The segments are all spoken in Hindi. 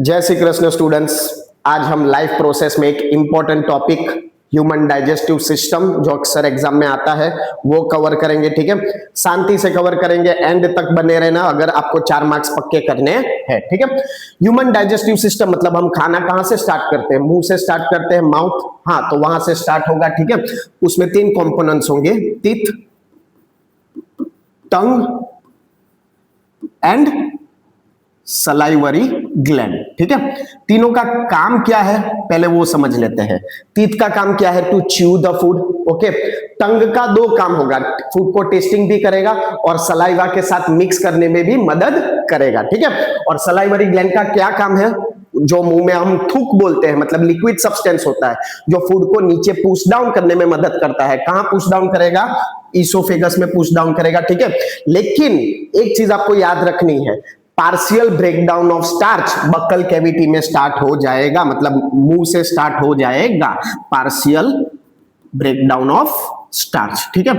जय श्री कृष्ण स्टूडेंट्स। आज हम लाइफ प्रोसेस में एक important topic human digestive system जो अक्सर एग्जाम में आता है वो कवर करेंगे। ठीक है, शांति से कवर करेंगे, एंड तक बने रहना अगर आपको 4 मार्क्स पक्के करने हैं। ठीक है, ह्यूमन डाइजेस्टिव सिस्टम मतलब हम खाना कहां से स्टार्ट करते हैं? मुंह से स्टार्ट करते हैं, माउथ। हाँ, तो वहां से स्टार्ट होगा। ठीक है, उसमें 3 कंपोनेंट्स होंगे, teeth, tongue and salivary gland. ठीक है, तीनों का काम क्या है पहले वो समझ लेते हैं। टीथ का काम क्या है? To chew the food. Okay, tongue का 2 काम होगा, फूड को टेस्टिंग भी करेगा और सलाइवा के साथ मिक्स करने में भी मदद करेगा। ठीक है, और सलाइवरी ग्लैंड का क्या काम है? जो मुंह में हम थूक बोलते हैं, मतलब लिक्विड सब्सटेंस होता है जो फूड को नीचे पुश डाउन करने में मदद करता है। कहां पुश डाउन करेगा? इसोफेगस में पुश डाउन करेगा। ठीक है, लेकिन एक चीज आपको याद रखनी है, partial breakdown of starch buccal cavity में स्टार्ट हो जाएगा, मतलब मुंह से स्टार्ट हो जाएगा पार्शियल ब्रेकडाउन ऑफ स्टार्च। ठीक है,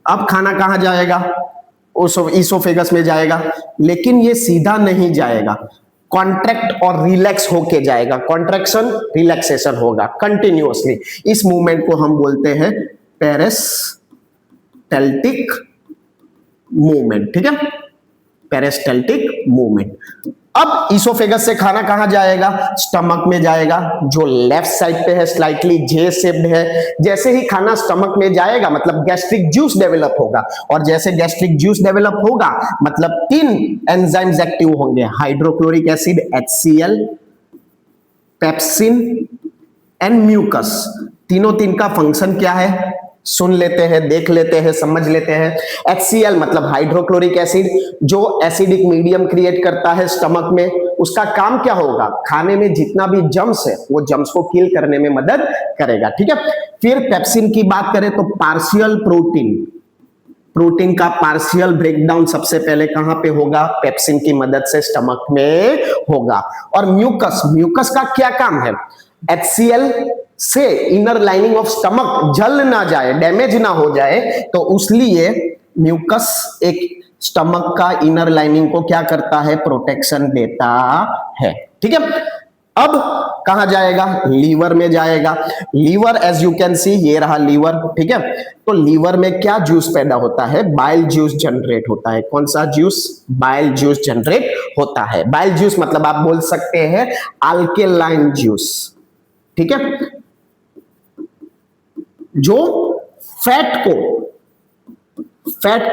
अब खाना कहां जाएगा? इसोफेगस में जाएगा, लेकिन ये सीधा नहीं जाएगा, कॉन्ट्रैक्ट और रिलैक्स होके जाएगा। कॉन्ट्रैक्शन रिलैक्सेशन होगा कंटिन्यूअसली। इस मूवमेंट को हम बोलते हैं पेरिस्टैल्टिक मूवमेंट। ठीक है, पेरिस्टैल्टिक मूवमेंट। अब इसोफेगस से खाना कहां जाएगा? स्टमक में जाएगा, जो लेफ्ट साइड पे है, स्लाइटली जे शेप्ड है। जैसे ही खाना स्टमक में जाएगा मतलब गैस्ट्रिक जूस डेवलप होगा, और जैसे गैस्ट्रिक जूस डेवलप होगा मतलब 3 एंजाइम्स एक्टिव होंगे, hydrochloric acid HCl, pepsin and mucus. तीन का फंक्शन क्या है? सुन लेते हैं, देख लेते हैं, समझ लेते हैं। HCl मतलब हाइड्रोक्लोरिक एसिड, जो एसिडिक मीडियम क्रिएट करता है स्टमक में। उसका काम क्या होगा? खाने में जितना भी जम्स है वो जम्स को किल करने में मदद करेगा। ठीक है, फिर पेप्सिन की बात करें तो पार्शियल प्रोटीन का पार्शियल ब्रेकडाउन सबसे पहले कहां पे होगा? पेप्सिन की मदद से स्टमक में होगा। और म्यूकस का क्या काम है? HCl से इनर लाइनिंग ऑफ स्टमक जल ना जाए, डैमेज ना हो जाए, तो उसलिए म्यूकस एक स्टमक का इनर लाइनिंग को क्या करता है? प्रोटेक्शन देता है। ठीक है, अब कहां जाएगा? लीवर में जाएगा। Liver as you can see, ये रहा लीवर। ठीक है, तो लीवर में क्या जूस पैदा होता है? बाइल जूस जनरेट होता है। कौन सा जूस? बाइल जूस जनरेट होता है। बाइल जूस मतलब आप बोल सकते हैं अल्केलाइन जूस। ठीक है, जो फैट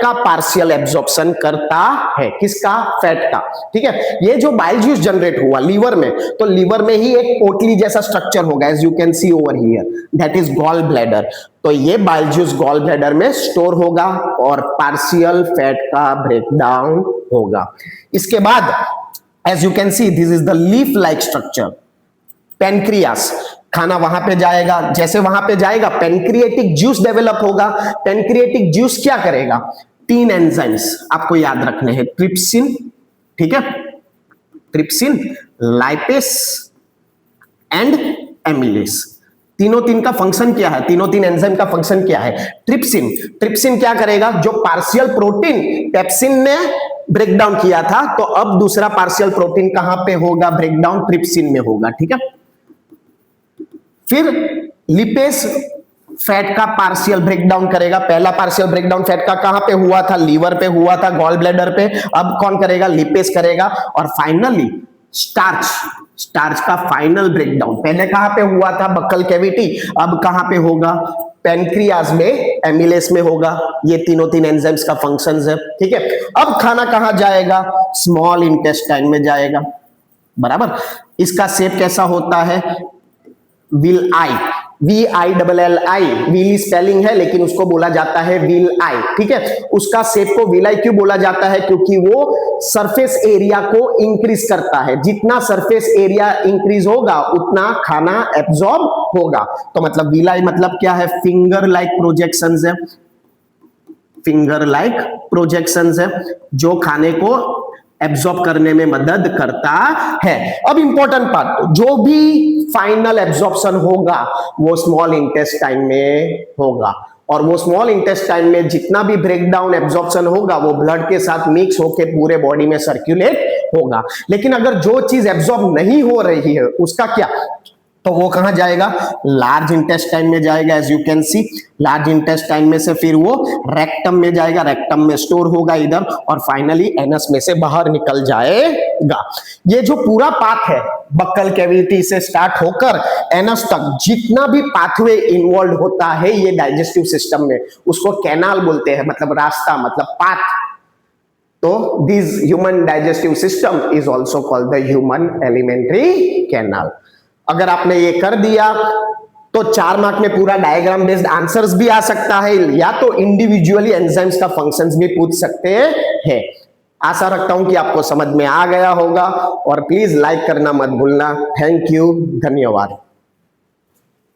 का पार्शियल एब्जॉर्प्शन करता है। किसका? फैट का। ठीक है, ये जो बाइल जूस जनरेट हुआ लीवर में, तो लीवर में ही एक पोटली जैसा स्ट्रक्चर होगा, as you can see over here, that is gall bladder. तो ये बाइल जूस गॉल ब्लैडर में स्टोर होगा और पार्शियल फैट का ब्रेकडाउन होगा। इसके बाद as you can see this is the leaf like structure, pancreas. खाना वहां पे जाएगा, जैसे वहां पे जाएगा पेनक्रिएटिक जूस डेवलप होगा। पेनक्रिएटिक जूस क्या करेगा? 3 एंजाइम्स आपको याद रखने हैं, ट्रिप्सिन, ठीक है, ट्रिप्सिन, लाइपेस एंड एमिलेस। तीन का फंक्शन क्या है? तीन एंजाइम का फंक्शन क्या है? ट्रिप्सिन क्या करेगा? जो पार्शियल प्रोटीन पेप्सिन ने ब्रेकडाउन किया था, तो अब दूसरा पार्शियल प्रोटीन कहां पे होगा? ब्रेकडाउन ट्रिप्सिन में होगा। ठीक है, फिर लिपेस फैट का पार्शियल ब्रेकडाउन करेगा। पहला पार्शियल ब्रेकडाउन फैट का कहां पे हुआ था? लीवर पे हुआ था, गॉल ब्लैडर पे। अब कौन करेगा? लिपेस करेगा। और फाइनली स्टार्च का फाइनल ब्रेकडाउन पहले कहां पे हुआ था? बक्कल कैविटी, अब कहां पे होगा? पेनक्रियाज में, एमिलेस में होगा। ये तीन एंजाइम्स का फंक्शंस है। ठीक है, अब खाना कहां जाएगा? स्मॉल इंटेस्टाइन में जाएगा। बराबर। इसका शेप कैसा होता है? Will I, VILLI, wheel spelling है लेकिन उसको बोला जाता है विल आई। ठीक है, उसका शेप को विल आई क्यों बोला जाता है? क्योंकि वो सरफेस एरिया को इंक्रीज करता है। जितना सरफेस एरिया इंक्रीज होगा उतना खाना एब्जॉर्ब होगा। तो मतलब विल आई मतलब क्या है? फिंगर लाइक प्रोजेक्शंस है, फिंगर लाइक प्रोजेक्शंस है जो खाने को एब्जॉर्ब करने में मदद करता है। अब इंपॉर्टेंट पार्ट, जो भी फाइनल एब्जॉर्प्शन होगा वो स्मॉल इंटेस्टाइन में होगा, और वो स्मॉल इंटेस्टाइन में जितना भी ब्रेकडाउन एब्जॉर्प्शन होगा वो ब्लड के साथ मिक्स होकर पूरे बॉडी में सर्कुलेट होगा। लेकिन अगर जो चीज एब्जॉर्ब नहीं हो रही है उसका क्या, तो वो कहां जाएगा, लार्ज इंटेस्टाइन में जाएगा। As you can see, large intestine में से फिर वो रेक्टम में जाएगा, रेक्टम में स्टोर होगा इधर, और फाइनली एनस में से बाहर निकल जाएगा। ये जो पूरा पाथ है बक्कल कैविटी से स्टार्ट होकर एनस तक, जितना भी पाथवे इन्वॉल्व होता है ये डाइजेस्टिव सिस्टम में, उसको कैनाल बोलते हैं, मतलब रास्ता, मतलब पाथ। तो this human digestive system is also called the human alimentary canal. अगर आपने ये कर दिया तो 4 मार्क में पूरा डायग्राम बेस्ड आंसर्स भी आ सकता है, या तो इंडिविजुअली एंजाइम्स का फंक्शंस भी पूछ सकते हैं। आशा रखता हूं कि आपको समझ में आ गया होगा, और प्लीज लाइक करना मत भूलना। थैंक यू, धन्यवाद।